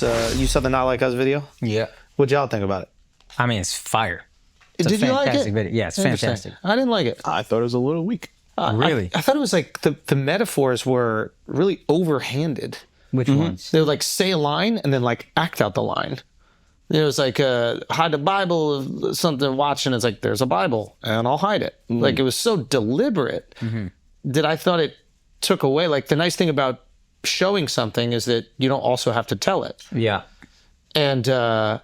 You saw the Not Like Us video? Yeah. What'd y'all think about it? I mean, it's fire. It's Did you like it? video. Yeah, it's fantastic. I didn't like it. I thought it was a little weak. Really? I thought it was like the metaphors were really overhanded. Which ones? They would like say a line and then like act out the line. It was like, hide the Bible, something watching. It's like, there's a Bible and I'll hide it. Like it was so deliberate that I thought it took away. Like the nice thing about showing something is that you don't also have to tell it. Yeah. And I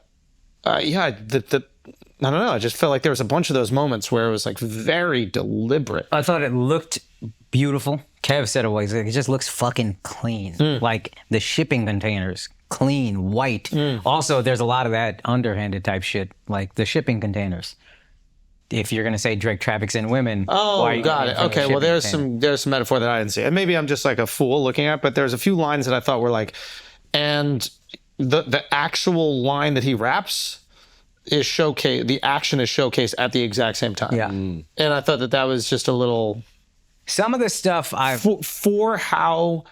don't know. I just felt like there was a bunch of those moments where it was like very deliberate. I thought it looked beautiful. Kev said it just looks fucking clean. Like the shipping containers, clean, white. Also, there's a lot of that underhanded type shit, like the shipping containers. If you're gonna say Drake traffics in women, Oh, got it. Okay, well, there's some metaphor that I didn't see, and maybe I'm just like a fool looking at. But there's a few lines that I thought were like, and the actual line that he raps is showcased. The action is showcased at the exact same time. Yeah. And I thought that was just a little. Some of the stuff for how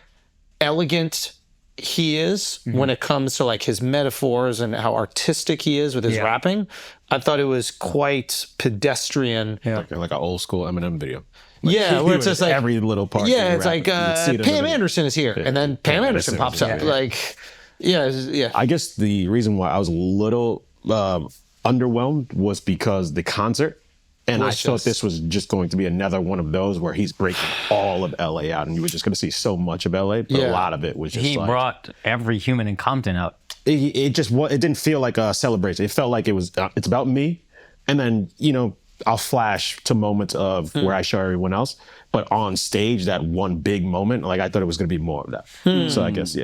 elegant he is when it comes to like his metaphors and how artistic he is with his rapping, I thought it was quite pedestrian. Like an old school Eminem video. Where it's just like every little part. Yeah, it's like Pam Anderson is here, and then Pam Anderson pops up. Like, yeah. I guess the reason why I was a little underwhelmed was because the concert. And I thought this was just going to be another one of those where he's breaking all of LA out, and you were just going to see so much of LA, but a lot of it was just he brought every human in Compton out. It didn't feel like a celebration. It felt like it was it's about me, and then I'll flash to moments of where I show everyone else, but on stage that one big moment, like I thought it was going to be more of that. So I guess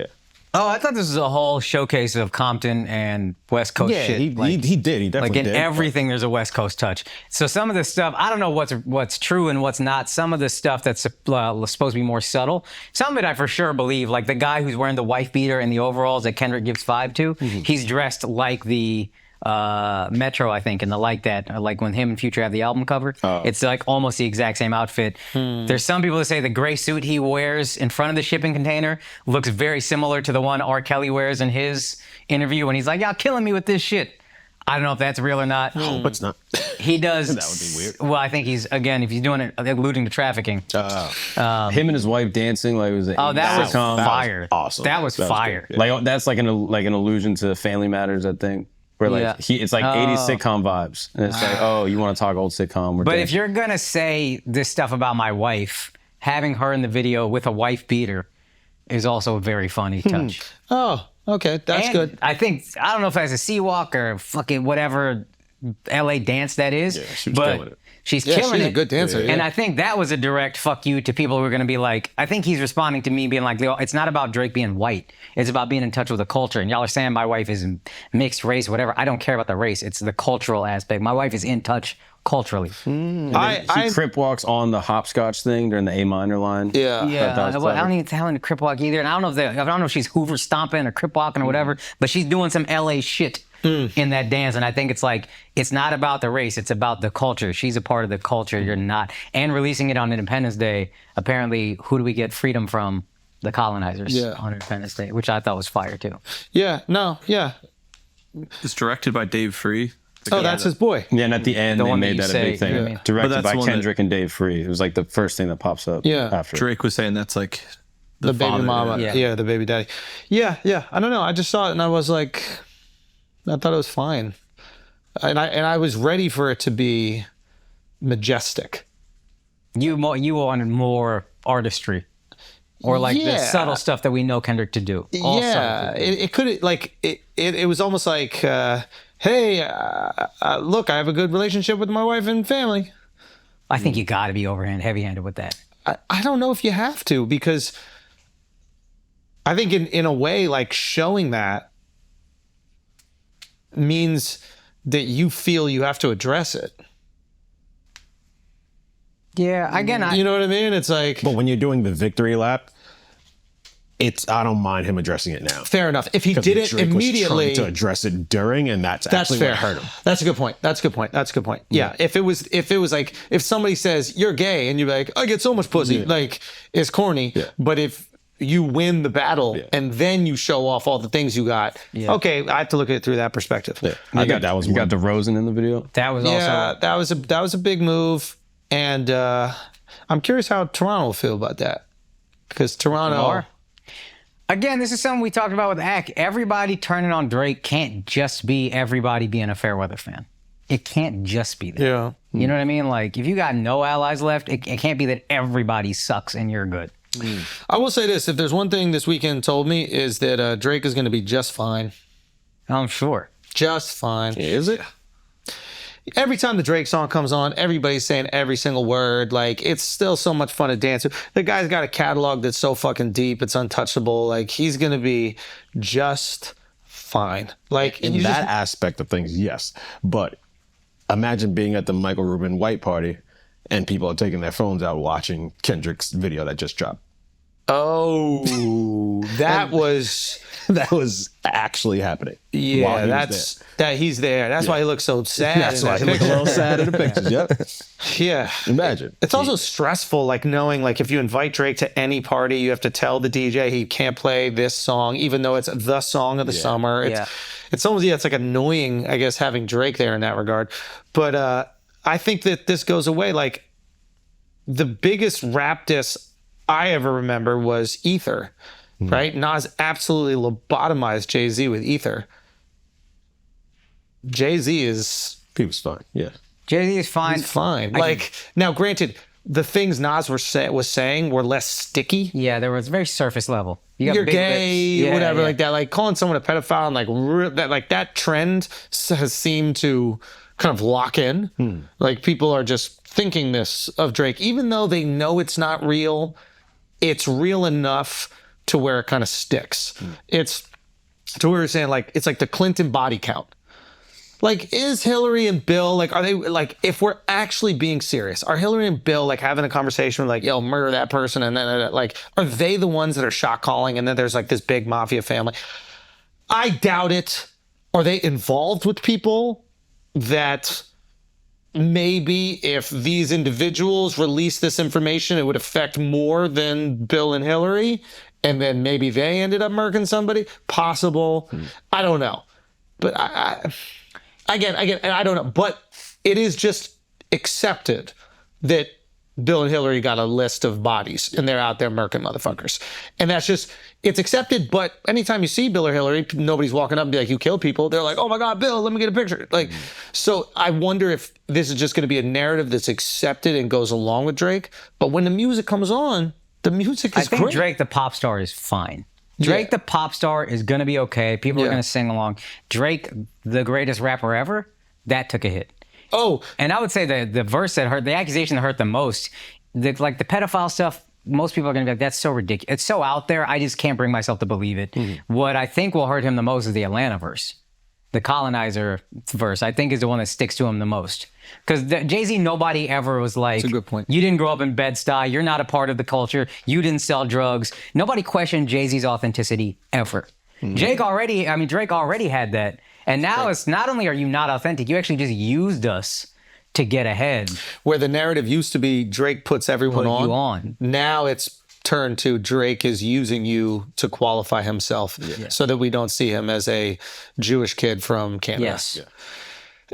Oh, I thought this was a whole showcase of Compton and West Coast shit. He did. He definitely like in did. everything, there's a West Coast touch. So some of the stuff, I don't know what's true and what's not. Some of the stuff that's supposed to be more subtle. Some of it I for sure believe. Like the guy who's wearing the wife beater and the overalls that Kendrick gives 5 to, he's dressed like the Metro, I think, and the like that, like when him and Future have the album cover, it's like almost the exact same outfit. There's some people that say the gray suit he wears in front of the shipping container looks very similar to the one R. Kelly wears in his interview when he's like, y'all killing me with this shit. I don't know if that's real or not. Hope it's not. He does. That would be weird. Well, I think if he's doing it, alluding to trafficking. Him and his wife dancing like it was. That was fire. Awesome. That was fire. Good. Like that's like an allusion to Family Matters, I think. Where like it's like 80s sitcom vibes. And it's like, oh, you want to talk old sitcom. But if you're going to say this stuff about my wife, having her in the video with a wife beater is also a very funny touch. Oh, okay. That's good. I don't know if that's a C-Walk or fucking whatever LA dance that is. Yeah, she was killing it. She's killing it. She's a good dancer. And I think that was a direct fuck you to people who are going to be like, I think he's responding to me being like, it's not about Drake being white. It's about being in touch with the culture. And y'all are saying my wife is mixed race, whatever. I don't care about the race. It's the cultural aspect. My wife is in touch culturally. he crip walks on the hopscotch thing during the A minor line. Yeah. Well, I don't even tell him to crip walk either. And I don't know if she's Hoover stomping or crip walking or whatever, but she's doing some LA shit in that dance. And I think it's like, it's not about the race. It's about the culture. She's a part of the culture. You're not. And releasing it on Independence Day, apparently, who do we get freedom from? The colonizers on Independence Day, which I thought was fire too. It's directed by Dave Free. That's his boy. Yeah, and at the end, they made that a big thing. You know what I mean? Directed by Kendrick and Dave Free. It was like the first thing that pops up after. Drake was saying that's like the baby mama. Yeah, the baby daddy. Yeah. I don't know. I just saw it and I was like, I thought it was fine. And I was ready for it to be majestic. You wanted more artistry. Or like the subtle stuff that we know Kendrick to do. It could like it was almost like, hey, look, I have a good relationship with my wife and family. I think you got to be heavy-handed with that. I don't know if you have to, because I think in a way, like showing that means that you feel you have to address it. Yeah, again, you know what I mean? It's like, but when you're doing the victory lap, I don't mind him addressing it now. Fair enough. If he didn't immediately to address it during, and that's actually fair. what hurt him. That's a good point. Yeah. If it was like, if somebody says you're gay and you're like, I get so much pussy, like it's corny. Yeah. But if you win the battle and then you show off all the things you got. Yeah. Okay, I have to look at it through that perspective. Yeah. I think that was You one. got the Rosen in the video. That was Yeah, also that was a big move, and I'm curious how Toronto will feel about that, because Toronto. Lamar. Again, this is something we talked about with Ak. Everybody turning on Drake can't just be everybody being a Fairweather fan. It can't just be that. Yeah. You know what I mean? Like, if you got no allies left, it can't be that everybody sucks and you're good. I will say this: if there's one thing this weekend told me, is that Drake is going to be just fine. I'm sure. Just fine. Is it? Every time the Drake song comes on, everybody's saying every single word. Like, it's still so much fun to dance to. The guy's got a catalog that's so fucking deep, it's untouchable. Like, he's going to be just fine. Like, In that aspect of things, yes. But imagine being at the Michael Rubin White Party and people are taking their phones out watching Kendrick's video that just dropped. Oh, that was... That was actually happening. while Yeah, he was that's that he's there. That's why he looks so sad. That's in why that he looked a picture. little sad in the pictures. Yep. Yeah. Imagine. It's also stressful, like knowing, like, if you invite Drake to any party, you have to tell the DJ he can't play this song, even though it's the song of the summer. It's almost, it's like annoying, I guess, having Drake there in that regard. But I think that this goes away. Like, the biggest rap diss I ever remember was Ether, right? Nas absolutely lobotomized Jay-Z with Ether. Jay-Z is He was fine. Yeah. Jay-Z is fine. fine. Like, now, granted, the things Nas was saying were less sticky. Yeah, there was very surface level. You got You're big gay, lips. Yeah, whatever, yeah. like that. Like, calling someone a pedophile and that trend has seemed to kind of lock in. Like, people are just thinking this of Drake, even though they know it's not real. It's real enough to where it kind of sticks. It's to where we're saying, like, it's like the Clinton body count. Like, is Hillary and Bill, like, are they, like, if we're actually being serious, are Hillary and Bill, like, having a conversation, like, yo, murder that person, and then, like, are they the ones that are shot calling, and then there's, like, this big mafia family? I doubt it. Are they involved with people that maybe if these individuals release this information, it would affect more than Bill and Hillary, and then maybe they ended up murking somebody? Possible. I don't know. But Again, I don't know, but it is just accepted that Bill and Hillary got a list of bodies and they're out there murking motherfuckers. And that's just, it's accepted, but anytime you see Bill or Hillary, nobody's walking up and be like, you killed people. They're like, oh my God, Bill, let me get a picture. Like, so I wonder if this is just going to be a narrative that's accepted and goes along with Drake. But when the music comes on, the music I is think great. Drake, the pop star, is fine. Drake, the pop star, is going to be okay. People are going to sing along. Drake, the greatest rapper ever, that took a hit. Oh, And I would say the verse that hurt, the accusation that hurt the most, like the pedophile stuff, most people are going to be like, that's so ridiculous. It's so out there, I just can't bring myself to believe it. What I think will hurt him the most is the Atlanta verse. The colonizer verse, I think, is the one that sticks to him the most. Because Jay-Z, nobody ever was like, a good point. You didn't grow up in Bed-Stuy. You're not a part of the culture. You didn't sell drugs. Nobody questioned Jay-Z's authenticity ever. Drake already had that. And now it's not only are you not authentic, you actually just used us to get ahead. where the narrative used to be Drake puts everyone Put on. you on. Now it's turned to Drake is using you to qualify himself so that we don't see him as a Jewish kid from Canada. Yes.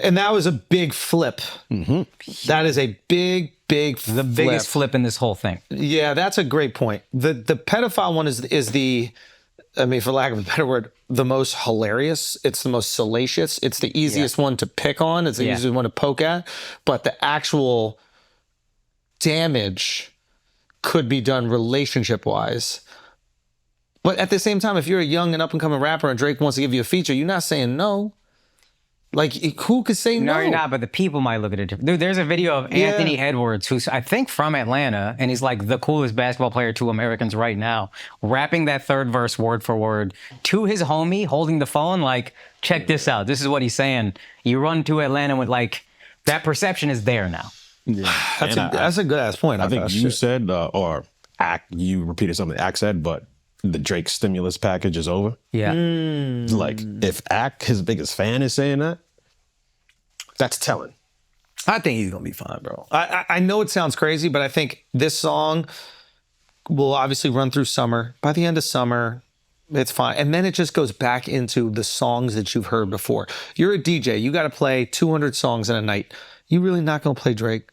And that was a big flip. That is a big flip. The biggest flip in this whole thing. Yeah, that's a great point. The pedophile one is the, I mean, for lack of a better word, the most hilarious. It's the most salacious. It's the easiest one to pick on. It's the easiest one to poke at. But the actual damage could be done relationship-wise. But at the same time, if you're a young and up-and-coming rapper and Drake wants to give you a feature, you're not saying no. Like, who could say no? No, you're not, but the people might look at it different. Dude, there's a video of Anthony Edwards, who's, I think, from Atlanta, and he's like the coolest basketball player to Americans right now, rapping that third verse word for word to his homie, holding the phone, like, check this out. This is what he's saying. You run to Atlanta with, like, that perception is there now. Yeah. That's a good-ass point. I think Akaash. you said, or you repeated something Ak said, but the Drake stimulus package is over. Yeah. Like, if Ak, his biggest fan, is saying that, that's telling. I think he's gonna be fine, bro. I know it sounds crazy, but I think this song will obviously run through summer. By the end of summer, it's fine. And then it just goes back into the songs that you've heard before. You're a DJ. You got to play 200 songs in a night. You really not going to play Drake?